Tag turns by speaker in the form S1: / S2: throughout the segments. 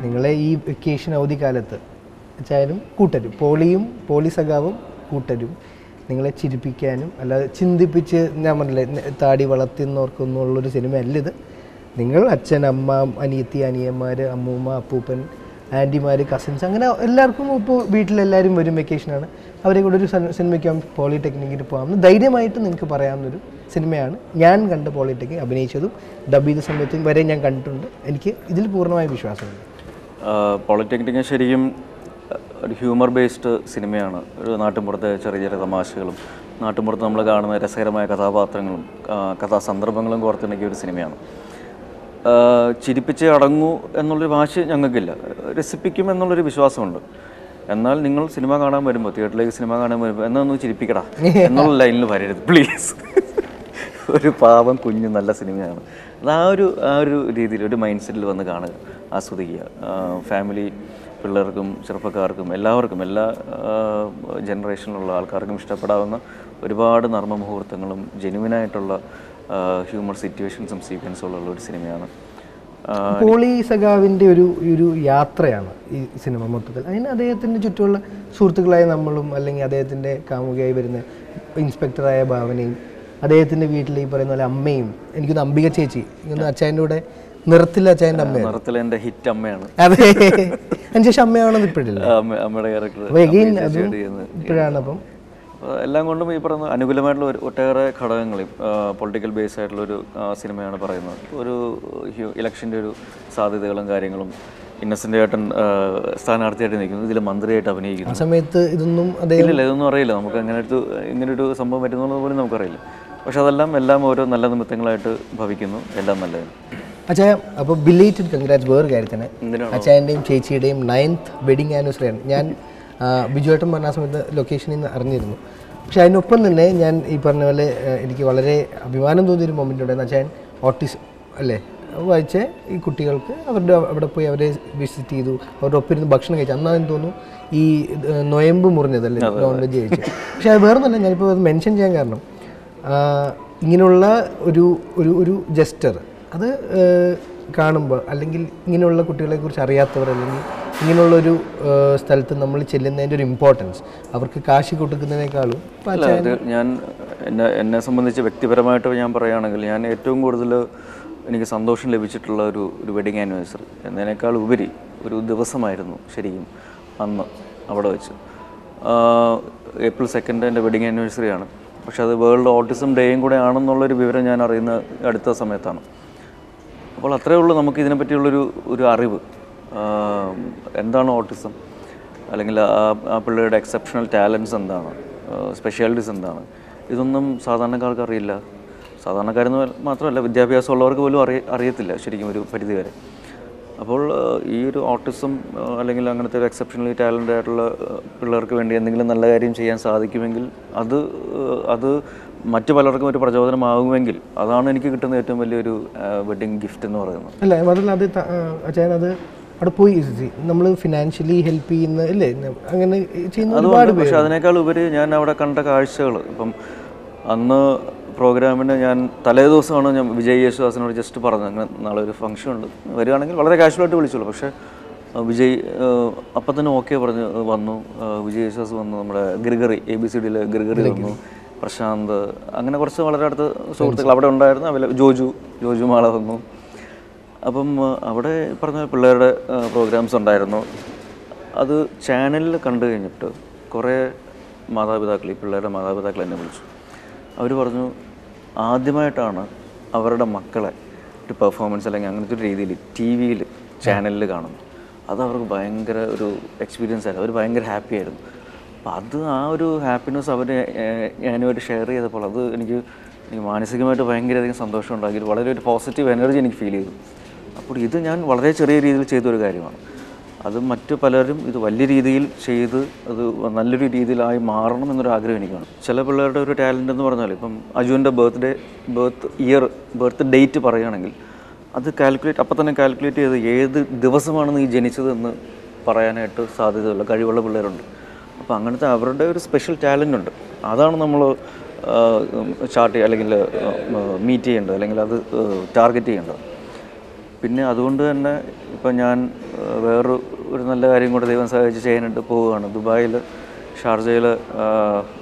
S1: നിങ്ങളെ ഈ വെക്കേഷൻ അവധിക്കാലത്ത് വെച്ചാലും കൂട്ടരും പോളി സഖാവും കൂട്ടരും നിങ്ങളെ ചിരിപ്പിക്കാനും അല്ലാതെ ചിന്തിപ്പിച്ച് ഞാൻ പറഞ്ഞില്ലേ താടി വളർത്തുന്നവർക്കൊന്നുമുള്ളൊരു സിനിമയല്ല ഇത്. നിങ്ങൾ അച്ഛൻ, അമ്മ, അനിയത്തി, അനിയന്മാർ, അമ്മൂമ്മ, അപ്പൂപ്പൻ, ആൻറ്റിമാർ, കസിൻസ്, അങ്ങനെ എല്ലാവർക്കും ഇപ്പോൾ വീട്ടിലെല്ലാവരും വരും, വെക്കേഷനാണ്, അവരെ കൂടെ ഒരു സിനിമയ്ക്ക് പോളിടെക്നിക്കിൽ പോകാമെന്ന് ധൈര്യമായിട്ട് നിങ്ങൾക്ക് പറയാവുന്നൊരു സിനിമയാണ്. ഞാൻ കണ്ട പോളിടെക്നിക് അഭിനയിച്ചതും ഡബ് ചെയ്ത സമയത്തും വരെ ഞാൻ കണ്ടിട്ടുണ്ട്. എനിക്ക് ഇതിൽ പൂർണ്ണമായ വിശ്വാസമുണ്ട്.
S2: പോളിടെക്നിക് ശരിക്കും ഒരു ഹ്യൂമർ ബേസ്ഡ് സിനിമയാണ്. ഒരു നാട്ടിൻപുറത്തെ ചെറിയ ചെറിയ തമാശകളും നാട്ടിൻപുറത്ത് നമ്മൾ കാണുന്ന രസകരമായ കഥാപാത്രങ്ങളും കഥാസന്ദർഭങ്ങളും കോർത്തിണക്കിയ ഒരു സിനിമയാണ്. ചിരിപ്പിച്ച് അടങ്ങൂ എന്നുള്ളൊരു വാശി ഞങ്ങൾക്കില്ല, രസിപ്പിക്കും എന്നുള്ളൊരു വിശ്വാസമുണ്ട്. എന്നാൽ നിങ്ങൾ സിനിമ കാണാൻ വരുമ്പോൾ, തിയേറ്ററിലേക്ക് സിനിമ കാണാൻ വരുമ്പോൾ എന്നൊന്ന് ചിരിപ്പിക്കടാ എന്നുള്ള ലൈനിൽ വരരുത് പ്ലീസ്. ഒരു പാവം കുഞ്ഞു നല്ല സിനിമയാണ്. അത് ആ ഒരു രീതിയിൽ ഒരു മൈൻഡ് സെറ്റിൽ വന്ന് കാണുക, ആസ്വദിക്കുക. ഫാമിലി, പിള്ളേർക്കും ചെറുപ്പക്കാർക്കും എല്ലാവർക്കും, എല്ലാ ജനറേഷനിലുള്ള ആൾക്കാർക്കും ഇഷ്ടപ്പെടാവുന്ന ഒരുപാട് നർമ്മ മുഹൂർത്തങ്ങളും ജെന്യുവിനായിട്ടുള്ള ഹ്യൂമർ സിറ്റുവേഷൻസും സീക്വൻസും ഉള്ള ഒരു സിനിമയാണ്.
S1: പോളി സഖാവിൻ്റെ ഒരു യാത്രയാണ് ഈ സിനിമ മൊത്തത്തിൽ. അതിന് അദ്ദേഹത്തിൻ്റെ ചുറ്റുമുള്ള സുഹൃത്തുക്കളായ നമ്മളും, അല്ലെങ്കിൽ അദ്ദേഹത്തിൻ്റെ കാമുകയായി വരുന്ന ഇൻസ്പെക്ടറായ ഭാവനയും, അദ്ദേഹത്തിൻ്റെ വീട്ടിൽ ഈ പറയുന്ന പോലെ അമ്മയും, എനിക്കൊന്ന് അംബിക ചേച്ചി, എനിക്കൊന്ന് അച്ചായൻ്റെ കൂടെ നിറത്തിൽ അച്ചായൻ്റെ അമ്മയാണ്.
S2: നിറത്തിൽ എൻ്റെ ഹിറ്റ് അമ്മയാണ്.
S1: അതെ, അതിനുശേഷം അമ്മയാണെന്ന് ഇപ്പോഴില്ല,
S2: അമ്മയുടെ ക്യാരക്ടർ
S1: ഇപ്പോഴാണ്. അപ്പം
S2: എല്ലാം കൊണ്ടും ഈ പറയുന്ന അനുകൂലമായിട്ടുള്ള ഒട്ടേറെ ഘടകങ്ങളും പൊളിറ്റിക്കൽ ബേസ് ആയിട്ടുള്ളൊരു സിനിമയാണ് പറയുന്നത്. ഒരു ഇലക്ഷൻ്റെ ഒരു സാധ്യതകളും കാര്യങ്ങളും, ഇന്നസെൻ്റ് ഏട്ടൻ സ്ഥാനാർത്ഥിയായിട്ട് നിൽക്കുന്നു, ഇതിൽ മന്ത്രിയായിട്ട് അഭിനയിക്കുന്നു. ആ
S1: സമയത്ത് ഇതൊന്നും
S2: ഇതൊന്നും അറിയില്ല നമുക്ക്, ഇങ്ങനൊരു സംഭവം പറ്റുന്നുള്ളത് പോലും നമുക്കറിയില്ല. പക്ഷെ എല്ലാം ഓരോ നല്ല നിമിത്തങ്ങളായിട്ട് ഭവിക്കുന്നു, എല്ലാം നല്ലതാണ്.
S1: അച്ചായ, അപ്പോൾ ബിലേറ്റഡ് കൺഗ്രാറ്റ്സ് വേറെ കാര്യത്തിന്. അച്ചായൻ്റെയും ചേച്ചിയുടെയും 9th വെഡിങ് ആനിവേഴ്സറിയാണ്. ഞാൻ ബിജുവേട്ടൻ പറഞ്ഞ സമയത്ത് ലൊക്കേഷനിൽ നിന്ന് അറിഞ്ഞിരുന്നു. പക്ഷെ അതിനൊപ്പം തന്നെ ഞാൻ ഈ പറഞ്ഞ പോലെ എനിക്ക് വളരെ അഭിമാനം തോന്നിയൊരു മൊമെൻ്റ് ഉണ്ടായിരുന്നു. അച്ചായൻ ഓട്ടിസം അല്ലേ വായിച്ച ഈ കുട്ടികൾക്ക് അവിടെ പോയി അവരെ വിസിറ്റ് ചെയ്തു, അവരുടെ ഒപ്പം ഇരുന്ന് ഭക്ഷണം കഴിച്ചു. അന്നാന്ന് തോന്നുന്നു ഈ നൊയമ്പ് മുറിഞ്ഞതല്ലേ, നോൺ വെജ് കഴിച്ചു. പക്ഷെ അത് വേറെ ഒന്നല്ല, ഞാനിപ്പോൾ അത് മെൻഷൻ ചെയ്യാൻ കാരണം ഇങ്ങനെയുള്ള ഒരു ജസ്റ്റർ അത് കാണുമ്പോൾ, അല്ലെങ്കിൽ ഇങ്ങനെയുള്ള കുട്ടികളെക്കുറിച്ച് അറിയാത്തവർ, അല്ലെങ്കിൽ ഇങ്ങനെയുള്ളൊരു സ്ഥലത്ത് നമ്മൾ ചെല്ലുന്നതിൻ്റെ ഒരു ഇമ്പോർട്ടൻസ് അവർക്ക് കാശ് കൊടുക്കുന്നതിനേക്കാളും
S2: ഞാൻ എന്നെ സംബന്ധിച്ച് വ്യക്തിപരമായിട്ട് ഞാൻ പറയുകയാണെങ്കിൽ, ഞാൻ ഏറ്റവും കൂടുതൽ എനിക്ക് സന്തോഷം ലഭിച്ചിട്ടുള്ള ഒരു വെഡിങ് ആനിവേഴ്സറി എന്നതിനേക്കാൾ ഉപരി ഒരു ദിവസമായിരുന്നു ശരിക്കും അന്ന് അവിടെ വെച്ച്. April 2 എൻ്റെ വെഡിങ് ആനിവേഴ്സറിയാണ്. പക്ഷെ അത് വേൾഡ് ഓട്ടിസം ഡേയും കൂടെ ആണെന്നുള്ളൊരു വിവരം ഞാൻ അറിയുന്ന അടുത്ത സമയത്താണ്. അപ്പോൾ അത്രയേ ഉള്ളൂ നമുക്ക് ഇതിനെപ്പറ്റിയുള്ളൊരു അറിവ്. എന്താണ് ഓട്ടിസം, അല്ലെങ്കിൽ ആ പിള്ളേരുടെ എക്സെപ്ഷണൽ ടാലൻസ് എന്താണ്, സ്പെഷ്യാലിറ്റീസ് എന്താണ്, ഇതൊന്നും സാധാരണക്കാർക്ക് അറിയില്ല. സാധാരണക്കാരെന്ന് മാത്രമല്ല, വിദ്യാഭ്യാസമുള്ളവർക്ക് പോലും അറിയത്തില്ല ശരിക്കും ഒരു പരിധി വരെ. അപ്പോൾ ഈ ഒരു ഓട്ടിസം അല്ലെങ്കിൽ അങ്ങനത്തെ ഒരു എക്സെപ്ഷണലി ടാലൻ്റ് ആയിട്ടുള്ള പിള്ളേർക്ക് വേണ്ടി എന്തെങ്കിലും നല്ല കാര്യം ചെയ്യാൻ സാധിക്കുമെങ്കിൽ അത് മറ്റു പലർക്കും ഒരു പ്രചോദനമാകുമെങ്കിൽ അതാണ് എനിക്ക് കിട്ടുന്ന ഏറ്റവും വലിയൊരു വെഡിങ് ഗിഫ്റ്റ് എന്ന് പറയുന്നത്.
S1: അല്ല, അതല്ല, അത് അച്ഛൻ അത് അവിടെ പോയി നമ്മൾ ഫിനാൻഷ്യലി ഹെൽപ്പ് ചെയ്യുന്ന അല്ലേ, അങ്ങനെ ചെയ്യുന്ന ഒരുപാട്.
S2: പക്ഷെ അതിനേക്കാൾ ഉപരി ഞാൻ അവിടെ കണ്ട കാഴ്ചകൾ, ഇപ്പം അന്ന് പ്രോഗ്രാമിന് ഞാൻ തലേ ദിവസമാണ് ഞാൻ വിജയ് യേശുദാസിനോട് ജസ്റ്റ് പറഞ്ഞു, അങ്ങനെ നാളെ ഒരു ഫംഗ്ഷൻ ഉണ്ട്, വരികയാണെങ്കിൽ വളരെ കാഷ്വലായിട്ട് വിളിച്ചോളൂ. പക്ഷേ വിജയ് അപ്പം തന്നെ ഓക്കെ പറഞ്ഞ് വന്നു. വിജയ് യേശുദാസ് വന്നു, നമ്മുടെ ഗിർഗറി ABCDയിലെ ഗിർഗറി വന്നു, പ്രശാന്ത്, അങ്ങനെ കുറച്ച് വളരെ അടുത്ത സുഹൃത്തുക്കൾ അവിടെ ഉണ്ടായിരുന്നു. അവരെ ജോജു മാള വന്നു. അപ്പം അവിടെ പറഞ്ഞ പിള്ളേരുടെ പ്രോഗ്രാംസ് ഉണ്ടായിരുന്നു. അത് ചാനലിൽ കണ്ടു കഴിഞ്ഞിട്ട് കുറേ മാതാപിതാക്കൾ, ഈ പിള്ളേരുടെ മാതാപിതാക്കൾ എന്നെ വിളിച്ചു. അവർ പറഞ്ഞു, ആദ്യമായിട്ടാണ് അവരുടെ മക്കളെ ഒരു പെർഫോമൻസ് അല്ലെങ്കിൽ അങ്ങനത്തെ ഒരു രീതിയിൽ TV-യിൽ ചാനലിൽ കാണുന്നു. അത് അവർക്ക് ഭയങ്കര ഒരു എക്സ്പീരിയൻസ് ആയിരുന്നു. അവർ ഭയങ്കര ഹാപ്പി ആയിരുന്നു. അപ്പം അത് ആ ഒരു ഹാപ്പിനെസ് അവർ ഞാനുമായിട്ട് ഷെയർ ചെയ്തപ്പോൾ അത് എനിക്ക് മാനസികമായിട്ട് ഭയങ്കരധികം സന്തോഷം ഉണ്ടാക്കി. വളരെ ഒരു പോസിറ്റീവ് എനർജി എനിക്ക് ഫീൽ ചെയ്തു. അപ്പോൾ ഇത് ഞാൻ വളരെ ചെറിയ രീതിയിൽ ചെയ്തൊരു കാര്യമാണ്. അത് മറ്റു പലരും ഇത് വലിയ രീതിയിൽ ചെയ്ത് അത് നല്ലൊരു രീതിയിലായി മാറണം എന്നൊരു ആഗ്രഹം എനിക്കാണ്. ചില പിള്ളേരുടെ ഒരു ടാലൻ്റ് എന്ന് പറഞ്ഞാൽ, ഇപ്പം അജുവിൻ്റെ ബർത്ത് ഡേറ്റ് പറയുകയാണെങ്കിൽ അത് അപ്പം തന്നെ കാൽക്കുലേറ്റ് ചെയ്ത് ഏത് ദിവസമാണ് നീ ജനിച്ചതെന്ന് പറയാനായിട്ട് സാധ്യതയുള്ള കഴിവുള്ള പിള്ളേരുണ്ട്. അപ്പോൾ അങ്ങനത്തെ അവരുടെ ഒരു സ്പെഷ്യൽ ടാലൻ്റ് ഉണ്ട്. അതാണ് നമ്മൾ ചാർട്ട് അല്ലെങ്കിൽ മീറ്റ് ചെയ്യേണ്ടത്, അല്ലെങ്കിൽ അത് ടാർഗറ്റ് ചെയ്യേണ്ടത്. പിന്നെ അതുകൊണ്ട് തന്നെ ഇപ്പം ഞാൻ ഒരു നല്ല കാര്യം കൂടെ ദൈവം സഹായിച്ച് ചെയ്യാനായിട്ട് പോവുകയാണ്. ദുബായിൽ ഷാർജയിൽ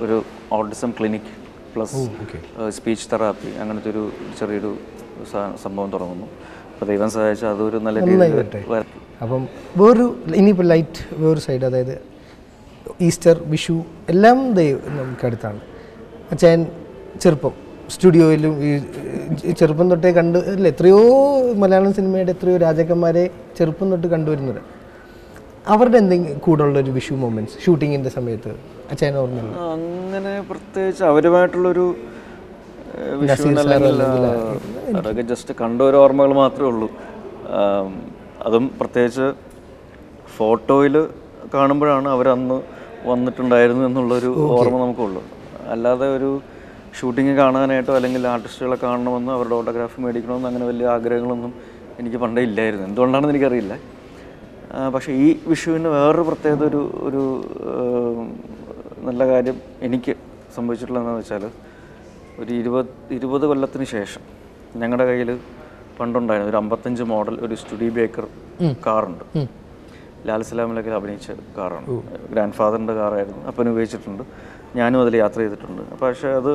S2: ഒരു autism clinic plus speech therapy അങ്ങനത്തെ ഒരു ചെറിയൊരു സംഭവം തുടങ്ങുന്നു. അപ്പോൾ ദൈവം സഹായിച്ചാൽ അതൊരു നല്ല രീതിയിൽ.
S1: അപ്പം ഇനിയിപ്പോൾ വേറൊരു സൈഡ്, അതായത് ഈസ്റ്റർ, വിഷു എല്ലാം നമുക്ക് അടുത്താണ്. അച്ഛൻ ചെറുപ്പം സ്റ്റുഡിയോയിലും ഈ ചെറുപ്പം തൊട്ടേ അല്ല, എത്രയോ മലയാളം സിനിമയുടെ എത്രയോ രാജാക്കന്മാരെ ചെറുപ്പം തൊട്ട് കണ്ടുവരുന്നത്. അവരുടെ എന്തെങ്കിലും കൂടെ ഉള്ളൊരു വിഷു മൊമെന്റ്സ് ഷൂട്ടിങ്ങിൻ്റെ സമയത്ത് അച്ഛൻ ഓർമ്മയുണ്ട്?
S2: അങ്ങനെ പ്രത്യേകിച്ച് അവരുമായിട്ടുള്ളൊരു അതൊക്കെ ജസ്റ്റ് കണ്ട ഒരു ഓർമ്മകൾ മാത്രമേ ഉള്ളൂ. അതും പ്രത്യേകിച്ച് ഫോട്ടോയിൽ കാണുമ്പോഴാണ് അവരന്ന് വന്നിട്ടുണ്ടായിരുന്നു എന്നുള്ളൊരു ഓർമ്മ നമുക്കുള്ളൂ. അല്ലാതെ ഒരു ഷൂട്ടിങ് കാണാനായിട്ടോ അല്ലെങ്കിൽ ആർട്ടിസ്റ്റുകളെ കാണണമെന്നോ അവരുടെ ഓട്ടോഗ്രാഫ് മേടിക്കണമെന്നോ അങ്ങനെ വലിയ ആഗ്രഹങ്ങളൊന്നും എനിക്ക് പണ്ടേ ഇല്ലായിരുന്നു. എന്തുകൊണ്ടാണെന്ന് എനിക്കറിയില്ല. പക്ഷേ ഈ വിഷുവിന് വേറൊരു പ്രത്യേകത ഒരു നല്ല കാര്യം എനിക്ക് സംഭവിച്ചിട്ടുള്ളതെന്ന് വെച്ചാൽ, ഒരു 20 കൊല്ലത്തിന് ശേഷം ഞങ്ങളുടെ കയ്യിൽ പണ്ടുണ്ടായിരുന്നു ഒരു 55 മോഡൽ ഒരു സ്റ്റുഡി ബേക്കർ കാറുണ്ട്. ലാൽ സലാമിലൊക്കെ അഭിനയിച്ച കാറാണ്. ഗ്രാൻഡ് ഫാദറിൻ്റെ കാറായിരുന്നു. അപ്പൻ ഉപയോഗിച്ചിട്ടുണ്ട്, ഞാനും അതിൽ യാത്ര ചെയ്തിട്ടുണ്ട്. പക്ഷേ അത്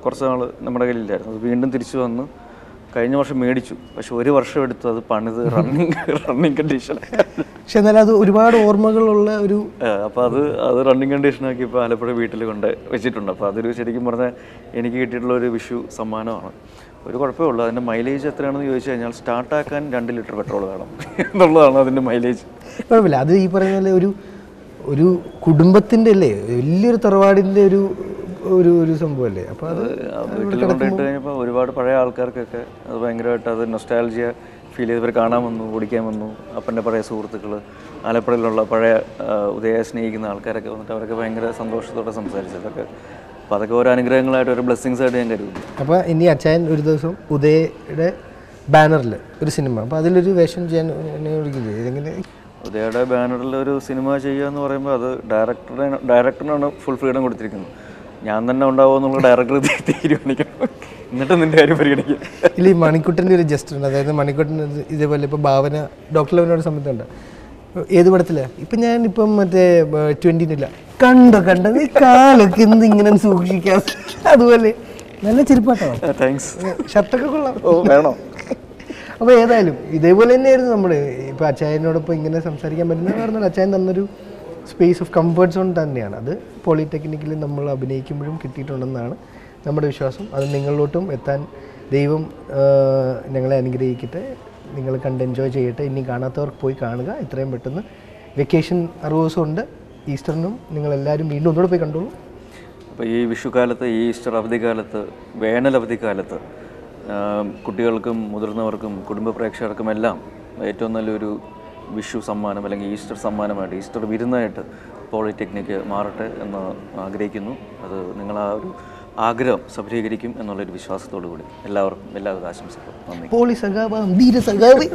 S2: കുറച്ച് നാൾ നമ്മുടെ കയ്യിലില്ലായിരുന്നു. അത് വീണ്ടും തിരിച്ചു വന്ന് കഴിഞ്ഞ വർഷം മേടിച്ചു. പക്ഷെ 1 വർഷം എടുത്തു അത് പണിത് റണ്ണിങ് കണ്ടീഷൻ.
S1: പക്ഷെ എന്നാലും അത് ഒരുപാട് ഓർമ്മകളുള്ള ഒരു
S2: അപ്പോൾ അത് റണ്ണിങ് കണ്ടീഷനാക്കി ഇപ്പോൾ ആലപ്പുഴ വീട്ടിൽ കൊണ്ട് വെച്ചിട്ടുണ്ട്. അപ്പോൾ അതൊരു ശരിക്കും പറഞ്ഞാൽ എനിക്ക് കിട്ടിയിട്ടുള്ള ഒരു വിഷു സമ്മാനമാണ്. ഒരു കുഴപ്പമേ ഉള്ളൂ. അതിൻ്റെ മൈലേജ് എത്രയാണെന്ന് ചോദിച്ചു കഴിഞ്ഞാൽ സ്റ്റാർട്ടാക്കാൻ 2 ലിറ്റർ പെട്രോൾ വേണം എന്നുള്ളതാണ് അതിൻ്റെ മൈലേജ്.
S1: കുഴപ്പമില്ല. അത് ഈ പറയുന്ന പോലെ ഒരു കുടുംബത്തിൻ്റെ അല്ലേ, വലിയൊരു തറവാടിൻ്റെ ഒരു സംഭവമല്ലേ. അപ്പോൾ അത്
S2: വീട്ടിൽ കൊണ്ടിട്ട് കഴിഞ്ഞപ്പോൾ ഒരുപാട് പഴയ ആൾക്കാർക്കൊക്കെ അത് ഭയങ്കരമായിട്ട് അത് നൊസ്റ്റാൾജിയ ഫീൽ ചെയ്തവർ കാണാൻ വന്നു, ഓടിക്കാൻ വന്നു. അപ്പൻ്റെ പഴയ സുഹൃത്തുക്കൾ, ആലപ്പുഴയിലുള്ള പഴയ ഉദയെ സ്നേഹിക്കുന്ന ആൾക്കാരൊക്കെ വന്നിട്ട് അവരൊക്കെ ഭയങ്കര സന്തോഷത്തോടെ സംസാരിച്ചതൊക്കെ. അപ്പോൾ അതൊക്കെ ഓരോ അനുഗ്രഹങ്ങളായിട്ട് ഒരു ബ്ലെസ്സിങ്സ് ആയിട്ട് ഞാൻ കരുതുന്നു.
S1: അപ്പോൾ ഇനി അച്ഛൻ ഒരു ദിവസം ഉദയയുടെ ബാനറിൽ ഒരു സിനിമ, അപ്പോൾ അതിലൊരു വേഷം ചെയ്യാൻ ഇതെങ്ങനെ?
S2: ഉദയയുടെ ബാനറിൽ ഒരു സിനിമ ചെയ്യുക എന്ന് പറയുമ്പോൾ അത് ഡയറക്ടറിനാണ് ഫുൾ ഫ്രീഡം കൊടുത്തിരിക്കുന്നത്. ഞാൻ തന്നെ ഉണ്ടാവുമോ എന്നുള്ള ഡയറക്ടർ തീരുമാനിക്കണം. എന്നിട്ട് നിൻ്റെ കാര്യം പരിഗണിക്കുക.
S1: ഇല്ല, ഈ മണിക്കുട്ടൻ്റെ ഒരു ജസ്റ്റ് ഉണ്ട്. അതായത് മണിക്കുട്ടൻ ഇതേപോലെ ഇപ്പോൾ ഭാവന ഡോക്ടർ ലവനോട് സമയത്തുണ്ട്. ഏത് പടത്തിലാണ് ഇപ്പം ഞാനിപ്പം മറ്റേ 20 കണ്ട നീ കാലൊക്കെ എന്തിങ്ങനെ സൂക്ഷിക്കാം. അതുപോലെ നല്ല ചെരുപ്പാട്ടോ.
S2: താങ്ക്സ്.
S1: ഷർട്ടൊക്കെ കൊള്ളാം.
S2: വേണോ?
S1: അപ്പോൾ ഏതായാലും ഇതേപോലെ തന്നെയായിരുന്നു നമ്മൾ ഇപ്പോൾ അച്ചായനോടൊപ്പം ഇങ്ങനെ സംസാരിക്കാൻ പറ്റുന്ന പറഞ്ഞാൽ അച്ചായൻ തന്നൊരു സ്പേസ് ഓഫ് കംഫർട്ട് സോൺ തന്നെയാണ്. അത് പോളിടെക്നിക്കിൽ നമ്മൾ അഭിനയിക്കുമ്പോഴും കിട്ടിയിട്ടുണ്ടെന്നാണ് നമ്മുടെ വിശ്വാസം. അത് നിങ്ങളിലോട്ടും എത്താൻ ദൈവം ഞങ്ങളെ അനുഗ്രഹിക്കട്ടെ. നിങ്ങൾ കണ്ട് എൻജോയ് ചെയ്യട്ടെ. ഇനി കാണാത്തവർക്ക് പോയി കാണുക. എത്രയും പെട്ടെന്ന് വെക്കേഷൻ 60 ദിവസമുണ്ട്. ഈസ്റ്ററിനും നിങ്ങളെല്ലാവരും വീണ്ടും ഒന്നുകൂടെ പോയി കണ്ടോളൂ.
S2: അപ്പോൾ ഈ വിഷുക്കാലത്ത്, ഈ ഈസ്റ്റർ അവധിക്കാലത്ത്, വേനൽ അവധിക്കാലത്ത് കുട്ടികൾക്കും മുതിർന്നവർക്കും കുടുംബ പ്രേക്ഷകർക്കും എല്ലാം ഏറ്റവും നല്ലൊരു വിഷു സമ്മാനം അല്ലെങ്കിൽ ഈസ്റ്റർ സമ്മാനമായിട്ട്, ഈസ്റ്റർ വിരുന്നായിട്ട് പോളിടെക്നിക്ക് മാറട്ടെ എന്ന് ആഗ്രഹിക്കുന്നു. അത് നിങ്ങൾ ആ ഒരു ആഗ്രഹം സഫലീകരിക്കും എന്നുള്ളൊരു വിശ്വാസത്തോടു കൂടി എല്ലാവർക്കും എല്ലാവിധ ആശംസകളും. നന്ദി.
S1: പോളി സഖാവാം, ധീര സഖാവേ.